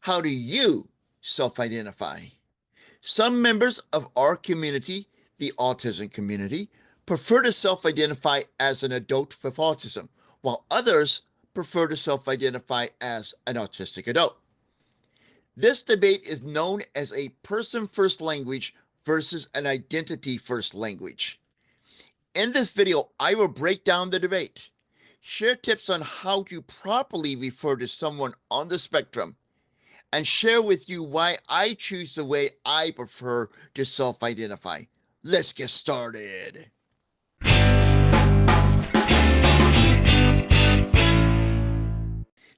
How do you self-identify? Some members of our community, the autism community, prefer to self-identify as an adult with autism, while others prefer to self-identify as an autistic adult. This debate is known as a person-first language versus an identity-first language. In this video, I will break down the debate, share tips on how to properly refer to someone on the spectrum, and share with you why I choose the way I prefer to self-identify. Let's get started.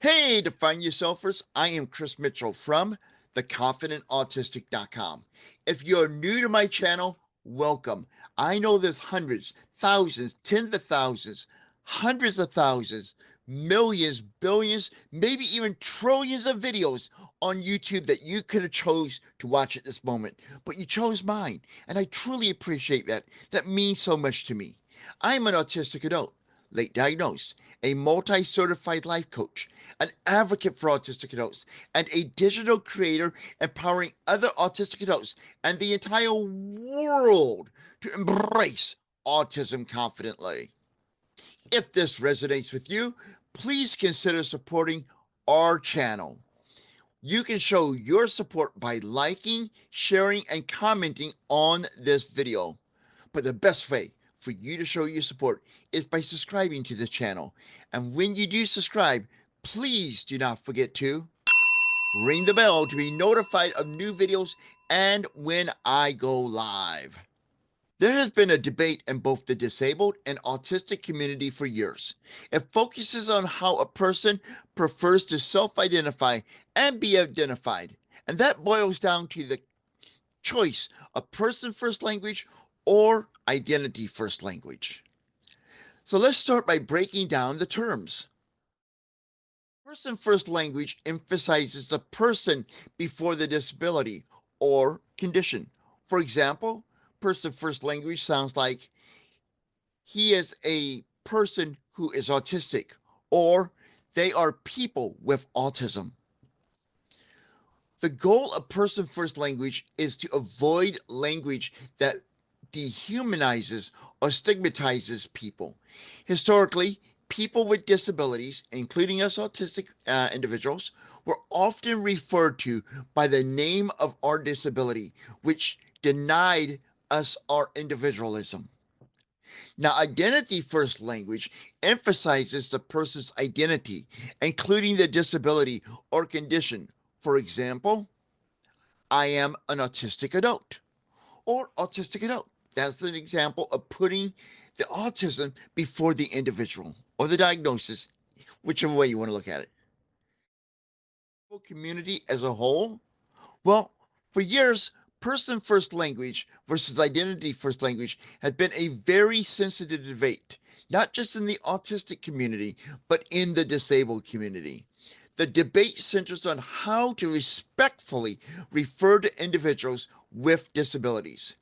Hey, Define Yourselfers, I am Chris Mitchell from theconfidentautistic.com. If you're new to my channel, welcome. I know there's hundreds, thousands, tens of thousands, hundreds of thousands, millions, billions, maybe even trillions of videos on YouTube that you could have chose to watch at this moment, but you chose mine, and I truly appreciate that. That means so much to me. I'm an autistic adult, late diagnosed, a multi-certified life coach, an advocate for autistic adults, and a digital creator empowering other autistic adults and the entire world to embrace autism confidently. If this resonates with you, please consider supporting our channel. You can show your support by liking, sharing, and commenting on this video. But the best way for you to show your support is by subscribing to this channel. And when you do subscribe, please do not forget to ring the bell to be notified of new videos and when I go live. There has been a debate in both the disabled and autistic community for years. It focuses on how a person prefers to self-identify and be identified, and that boils down to the choice of person-first language or identity-first language. So let's start by breaking down the terms. Person-first language emphasizes the person before the disability or condition. For example, person-first language sounds like he is a person who is autistic, or they are people with autism. The goal of person-first language is to avoid language that dehumanizes or stigmatizes people. Historically, people with disabilities, including us autistic individuals, were often referred to by the name of our disability, which denied us our individualism. Now, identity-first language emphasizes the person's identity, including the disability or condition. For example, I am an autistic adult or autistic adult. That's an example of putting the autism before the individual or the diagnosis, whichever way you want to look at it. Community as a whole, well, for years, person-first language versus identity-first language has been a very sensitive debate, not just in the autistic community, but in the disabled community. The debate centers on how to respectfully refer to individuals with disabilities.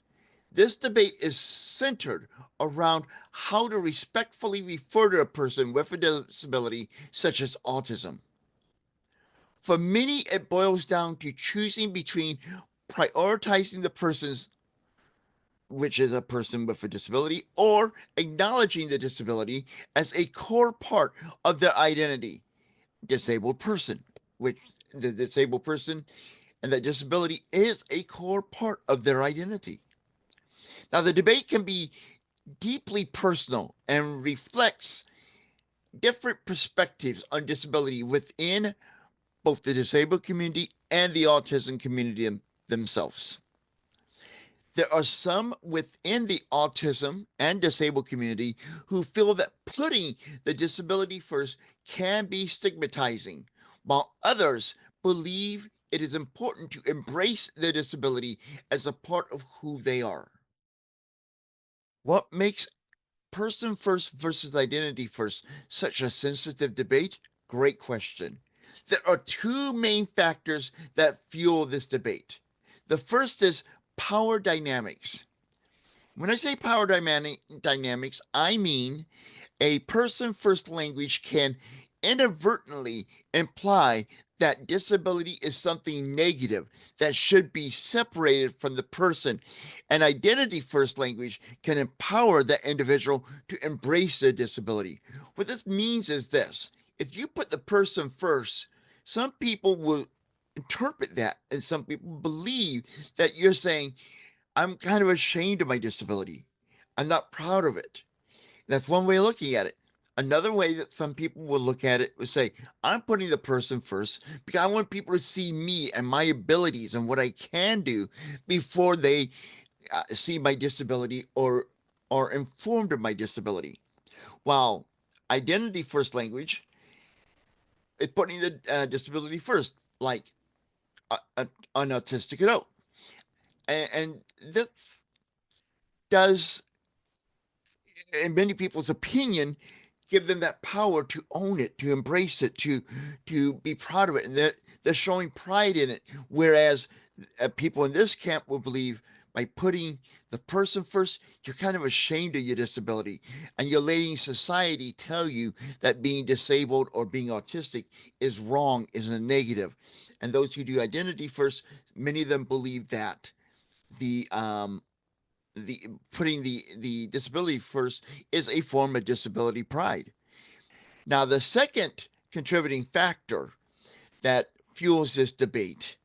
This debate is centered around how to respectfully refer to a person with a disability, such as autism. For many, it boils down to choosing between prioritizing the person's, which is a person with a disability, or acknowledging the disability as a core part of their identity. Disabled person, which the disabled person and that disability is a core part of their identity. Now, the debate can be deeply personal and reflects different perspectives on disability within both the disabled community and the autism community themselves. There are some within the autism and disabled community who feel that putting the disability first can be stigmatizing, while others believe it is important to embrace their disability as a part of who they are. What makes person first versus identity first such a sensitive debate? Great question. There are two main factors that fuel this debate. The first is power dynamics. When I say power dynamics, I mean a person first language can inadvertently imply that disability is something negative that should be separated from the person. And identity first language can empower that individual to embrace their disability. What this means is this: if you put the person first, some people will interpret that, and some people believe that you're saying, I'm kind of ashamed of my disability. I'm not proud of it. That's one way of looking at it. Another way that some people will look at it would say, I'm putting the person first because I want people to see me and my abilities and what I can do before they see my disability or are informed of my disability. While identity first language is putting the disability first, like an autistic adult. And this does, in many people's opinion, give them that power to own it, to embrace it, to be proud of it, and they're showing pride in it. Whereas people in this camp will believe by putting the person first, you're kind of ashamed of your disability, and you're letting society tell you that being disabled or being autistic is wrong, is a negative. And those who do identity first, many of them believe that the the putting the disability first is a form of disability pride. Now, the second contributing factor that fuels this debate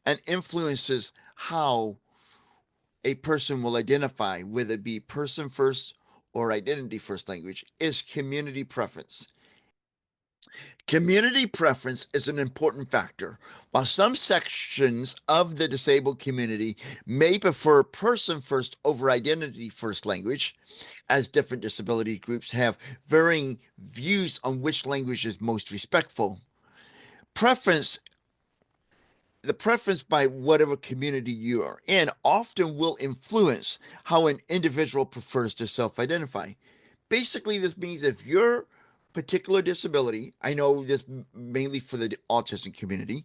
and influences how a person will identify, whether it be person first or identity first language, is community preference. Community preference is an important factor. While some sections of the disabled community may prefer person first over identity first language, as different disability groups have varying views on which language is most respectful, preference the preference by whatever community you are in often will influence how an individual prefers to self-identify. Basically, this means if your particular disability, I know this mainly for the autism community,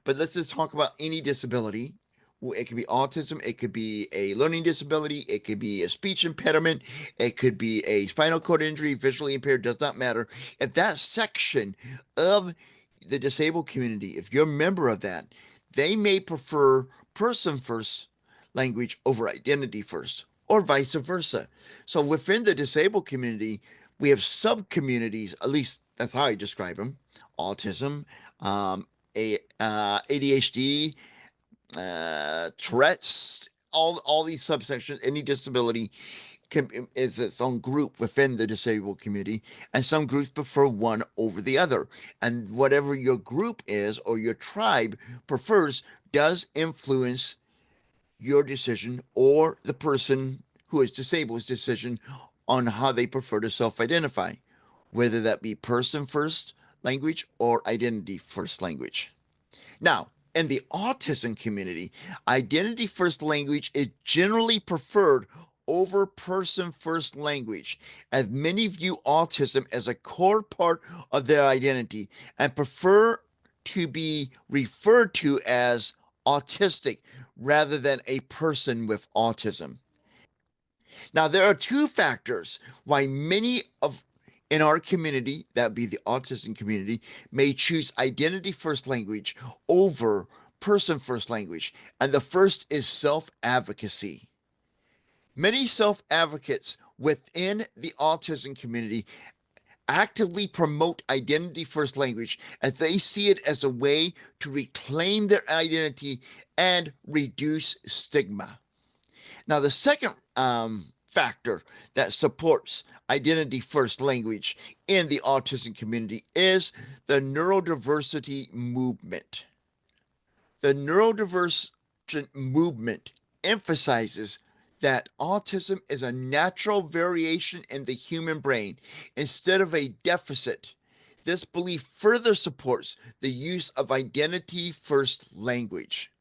but let's just talk about any disability. It could be autism, it could be a learning disability, it could be a speech impediment, it could be a spinal cord injury, visually impaired, does not matter. If that section of the disabled community, if you're a member of that, they may prefer person first language over identity first, or vice versa. So within the disabled community, we have sub communities, at least that's how I describe them: autism, ADHD, Tourette's, all these subsections. Any disability is its own group within the disabled community, and some groups prefer one over the other. And whatever your group is or your tribe prefers does influence your decision or the person who is disabled's decision on how they prefer to self-identify, whether that be person first language or identity first language. Now, in the autism community, identity first language is generally preferred over person first language, as many view autism as a core part of their identity and prefer to be referred to as autistic rather than a person with autism. Now, there are two factors why many of in our community, that be the autism community, may choose identity first language over person first language. And the first is self advocacy. Many self advocates within the autism community actively promote identity first language as they see it as a way to reclaim their identity and reduce stigma. Now, the second factor that supports identity first language in the autism community is the neurodiversity movement. The neurodivergent movement emphasizes that autism is a natural variation in the human brain instead of a deficit. This belief further supports the use of identity first language.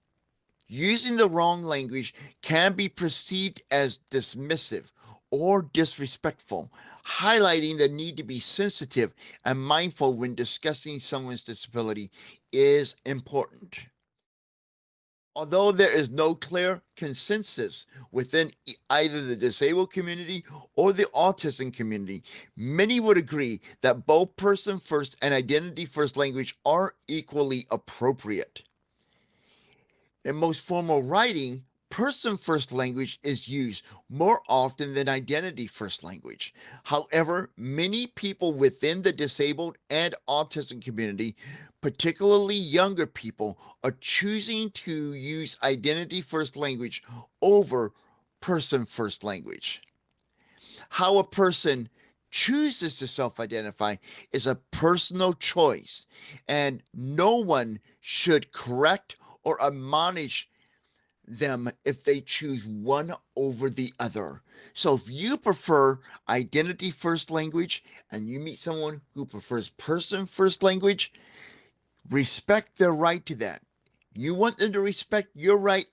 Using the wrong language can be perceived as dismissive or disrespectful, highlighting the need to be sensitive and mindful when discussing someone's disability is important. Although there is no clear consensus within either the disabled community or the autism community, many would agree that both person first and identity first language are equally appropriate. In most formal writing, person first language is used more often than identity first language. However, many people within the disabled and autism community, particularly younger people, are choosing to use identity first language over person first language. How a person chooses to self identify is a personal choice, and no one should correct or admonish them if they choose one over the other. So if you prefer identity first language and you meet someone who prefers person first language, respect their right to that. You want them to respect your right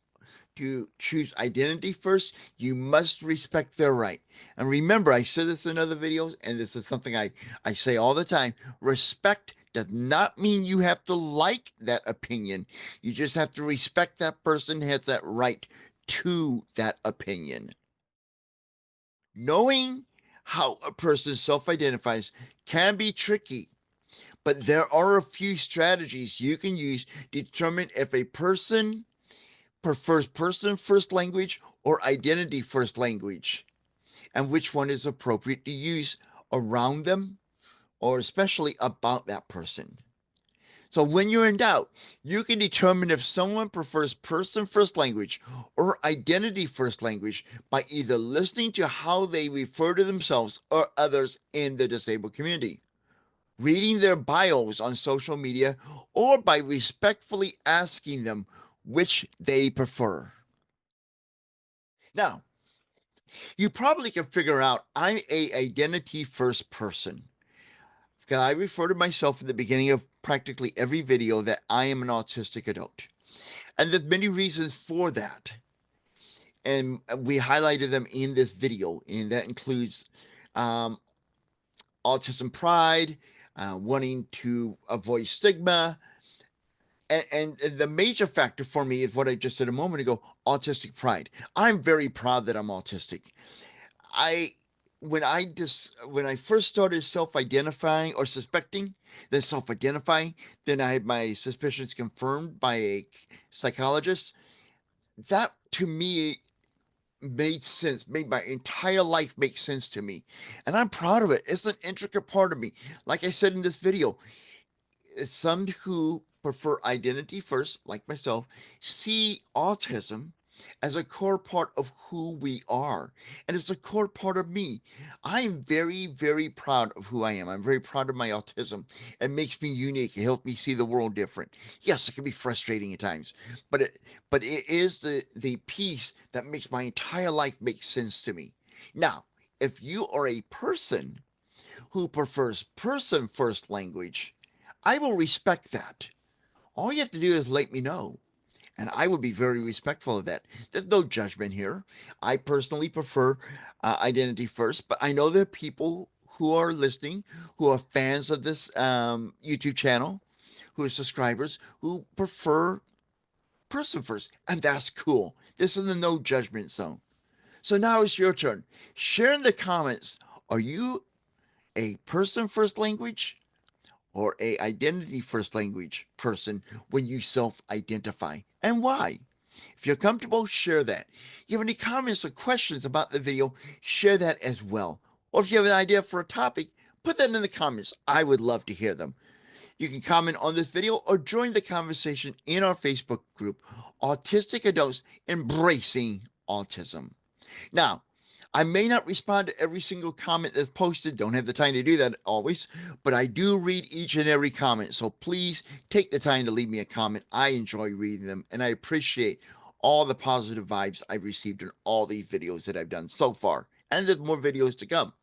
to choose identity first, you must respect their right. And remember, I said this in other videos, and this is something I say all the time. Respect does not mean you have to like that opinion. You just have to respect that person has that right to that opinion. Knowing how a person self-identifies can be tricky, but there are a few strategies you can use to determine if a person prefers person first language or identity first language, and which one is appropriate to use around them or especially about that person. So when you're in doubt, you can determine if someone prefers person first language or identity first language by either listening to how they refer to themselves or others in the disabled community, reading their bios on social media, or by respectfully asking them which they prefer. Now, you probably can figure out I'm a identity first person, because I refer to myself at the beginning of practically every video that I am an autistic adult. And there's many reasons for that. And we highlighted them in this video, and that includes autism pride, wanting to avoid stigma, and the major factor for me is what I just said a moment ago, autistic pride. I'm very proud that I'm autistic. When I first started self-identifying or suspecting, then self-identifying, then I had my suspicions confirmed by a psychologist. That to me made sense, made my entire life make sense to me. And I'm proud of it. It's an intricate part of me. Like I said in this video, some who prefer identity first, like myself, see autism as a core part of who we are. And it's a core part of me. I'm very, very proud of who I am. I'm very proud of my autism. It makes me unique. It helps me see the world different. Yes, it can be frustrating at times, but it is the piece that makes my entire life make sense to me. Now, if you are a person who prefers person first language, I will respect that. All you have to do is let me know, and I would be very respectful of that. There's no judgment here. I personally prefer identity first, but I know there are people who are listening, who are fans of this YouTube channel, who are subscribers, who prefer person first, and that's cool. This is the no judgment zone. So now it's your turn. Share in the comments, are you a person first language or a identity first language person when you self-identify, and why? If you're comfortable, share that. If you have any comments or questions about the video, share that as well. Or if you have an idea for a topic, put that in the comments. I would love to hear them. You can comment on this video or join the conversation in our Facebook group, Autistic Adults Embracing Autism. Now, I may not respond to every single comment that's posted. Don't have the time to do that always, but I do read each and every comment. So please take the time to leave me a comment. I enjoy reading them, and I appreciate all the positive vibes I've received in all these videos that I've done so far. And there's more videos to come.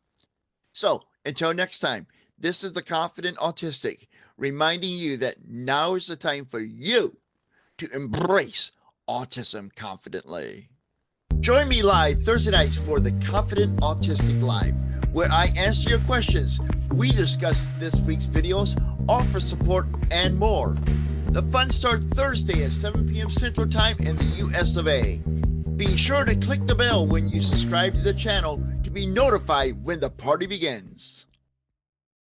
So until next time, this is the Confident Autistic, reminding you that now is the time for you to embrace autism confidently. Join me live Thursday nights for the Confident Autistic Live, where I answer your questions, we discuss this week's videos, offer support, and more. The fun starts Thursday at 7 p.m. Central Time in the US of A. Be sure to click the bell when you subscribe to the channel to be notified when the party begins.